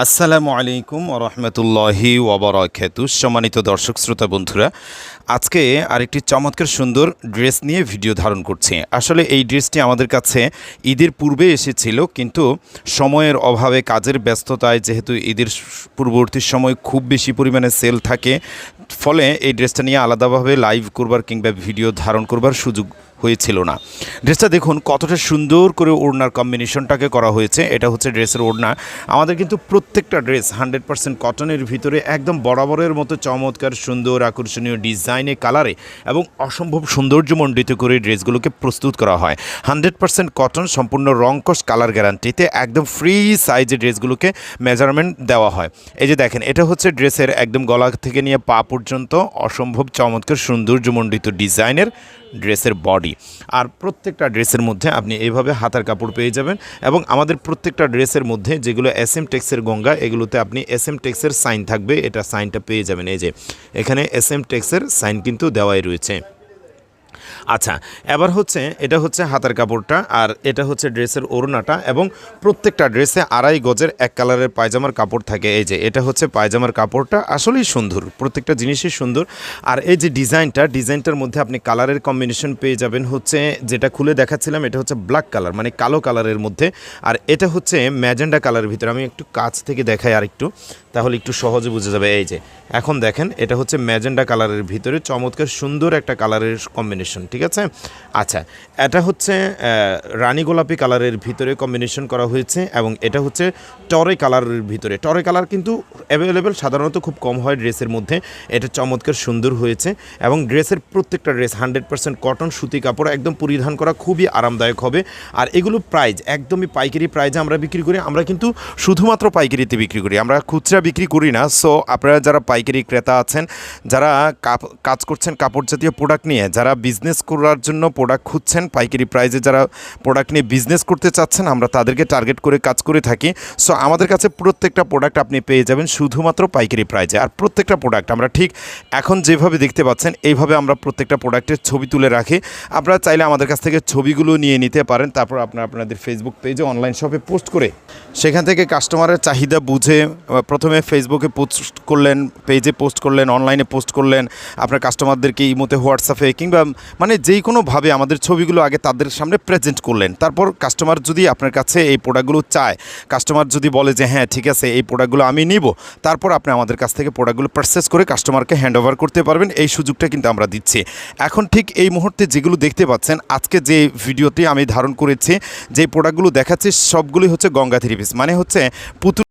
আসসালামু আলাইকুম ওরহমতুল্লাহি ওবরাকাতু। সম্মানিত দর্শক শ্রোতা বন্ধুরা, আজকে আরেকটি চমৎকার সুন্দর ড্রেস নিয়ে ভিডিও ধারণ করছি। আসলে এই ড্রেসটি আমাদের কাছে ঈদের পূর্বে এসেছিল, কিন্তু সময়ের অভাবে, কাজের ব্যস্ততায়, যেহেতু ঈদের পূর্ববর্তী সময় খুব বেশি পরিমাণে সেল থাকে, ফলে এই ড্রেসটা নিয়ে আলাদাভাবে লাইভ করবার কিংবা ভিডিও ধারণ করবার সুযোগ হয়েছিল না। ড্রেসটা দেখুন কতটা সুন্দর করে ওড়নার কম্বিনেশনটাকে করা হয়েছে। এটা হচ্ছে ড্রেসের ওড়না। আমাদের কিন্তু প্রত্যেকটা ড্রেস 100% কটনের ভিতরে একদম বরাবরের মতো চমৎকার, সুন্দর, আকর্ষণীয় ডিজাইনে, কালারে এবং অসম্ভব সৌন্দর্যমণ্ডিত করে ড্রেসগুলোকে প্রস্তুত করা হয়। 100% কটন, সম্পূর্ণ রংকশ, কালার গ্যারান্টিতে একদম ফ্রি সাইজে ড্রেসগুলোকে মেজারমেন্ট দেওয়া হয়। এই যে দেখেন, এটা হচ্ছে ড্রেসের একদম গলা থেকে নিয়ে পা পর্যন্ত অসম্ভব চমৎকার সৌন্দর্যমণ্ডিত ডিজাইনের ড্রেসের বডি। আর প্রত্যেকটা ড্রেসের মধ্যে আপনি এইভাবে হাতার কাপড় পেয়ে যাবেন, এবং আমাদের প্রত্যেকটা ড্রেসের মধ্যে যেগুলো SM টেক্সের গঙ্গা, এগুলোতে আপনি SM টেক্সের সাইন থাকবে। এটা সাইনটা পেয়ে যাবেন, এই যে এখানে SM টেক্সের সাইন কিন্তু দেওয়াই রয়েছে। আচ্ছা, এবার হচ্ছে এটা হচ্ছে হাতার কাপড়টা, আর এটা হচ্ছে ড্রেসের ওড়নাটা, এবং প্রত্যেকটা ড্রেসে 2.5 গজের এক কালারের পায়জামার কাপড় থাকে। এই যে এটা হচ্ছে পায়জামার কাপড়টা, আসলেই সুন্দর, প্রত্যেকটা জিনিসই সুন্দর। আর এই যে ডিজাইনটার মধ্যে আপনি কালারের কম্বিনেশন পেয়ে যাবেন হচ্ছে, যেটা খুলে দেখাচ্ছিলাম, এটা হচ্ছে ব্ল্যাক কালার, মানে কালো কালারের মধ্যে, আর এটা হচ্ছে ম্যাজেন্ডা কালারের ভিতরে। আমি একটু কাছ থেকে দেখাই আর একটু, তাহলে একটু সহজে বুঝে যাবে। এই যে এখন দেখেন, এটা হচ্ছে ম্যাজেন্ডা কালারের ভিতরে চমৎকার সুন্দর একটা কালারের কম্বিনেশন, ঠিক আছে। আচ্ছা, এটা হচ্ছে রানী গোলাপি কালারের ভিতরে কম্বিনেশন করা হয়েছে, এবং এটা হচ্ছে টরে কালারের ভিতরে। টরে কালার কিন্তু অ্যাভেলেবেল, সাধারণত খুব কম হয় ড্রেসের মধ্যে। এটা চমৎকার সুন্দর হয়েছে, এবং ড্রেসের প্রত্যেকটা ড্রেস 100% কটন সুতি কাপড়, একদম পরিধান করা খুবই আরামদায়ক হবে। আর এগুলো প্রাইস একদমই পাইকারি প্রাইজে আমরা বিক্রি করি। আমরা কিন্তু শুধুমাত্র পাইকারিতে বিক্রি করি, আমরা খুচরা বিক্রি করি না। সো আপনারা যারা পাইকারি ক্রেতা আছেন, যারা কাজ করছেন কাপড় জাতীয় প্রোডাক্ট নিয়ে, যারা বিজনেস করার জন্য প্রোডাক্ট খুঁজছেন, পাইকারি প্রাইজে যারা প্রোডাক্ট নিয়ে বিজনেস করতে চাচ্ছেন, আমরা তাদেরকে টার্গেট করে কাজ করে থাকি। সো আমাদের কাছে প্রত্যেকটা প্রোডাক্ট আপনি পেয়ে যাবেন শুধুমাত্র পাইকারি প্রাইজে। আর প্রত্যেকটা প্রোডাক্ট আমরা ঠিক এখন যেভাবে দেখতে পাচ্ছেন, এইভাবে আমরা প্রত্যেকটা প্রোডাক্টের ছবি তুলে রাখি। আপনারা চাইলে আমাদের কাছ থেকে ছবিগুলো নিয়ে নিতে পারেন, তারপর আপনাদের ফেসবুক পেজে, অনলাইন শপে পোস্ট করে সেখান থেকে কাস্টমারের চাহিদা বুঝে প্রথমে ফেসবুকে পোস্ট করলেন, পেজে পোস্ট করলেন, অনলাইনে পোস্ট করলেন, আপনার কাস্টমারদেরকে ইমোতে, হোয়াটসঅ্যাপে, কিংবা মানে যেই কোনোভাবে আমাদের ছবিগুলো আগে তাদের সামনে প্রেজেন্ট করলেন। তারপর কাস্টমার যদি আপনার কাছে এই প্রোডাক্টগুলো চায়, কাস্টমার যদি বলে যে হ্যাঁ ঠিক আছে এই প্রোডাক্টগুলো আমি নিব, তারপর আপনি আমাদের কাছ থেকে প্রোডাক্টগুলো পারচেস করে কাস্টমারকে হ্যান্ড ওভার করতে পারবেন। এই সুযোগটা কিন্তু আমরা দিচ্ছি। এখন ঠিক এই মুহূর্তে যেগুলো দেখতে পাচ্ছেন, আজকে যে ভিডিওটি আমি ধারণ করেছি, যে প্রোডাক্টগুলো দেখাচ্ছি, সবগুলোই হচ্ছে গঙ্গা থ্রি পিস, মানে হচ্ছে পুতুল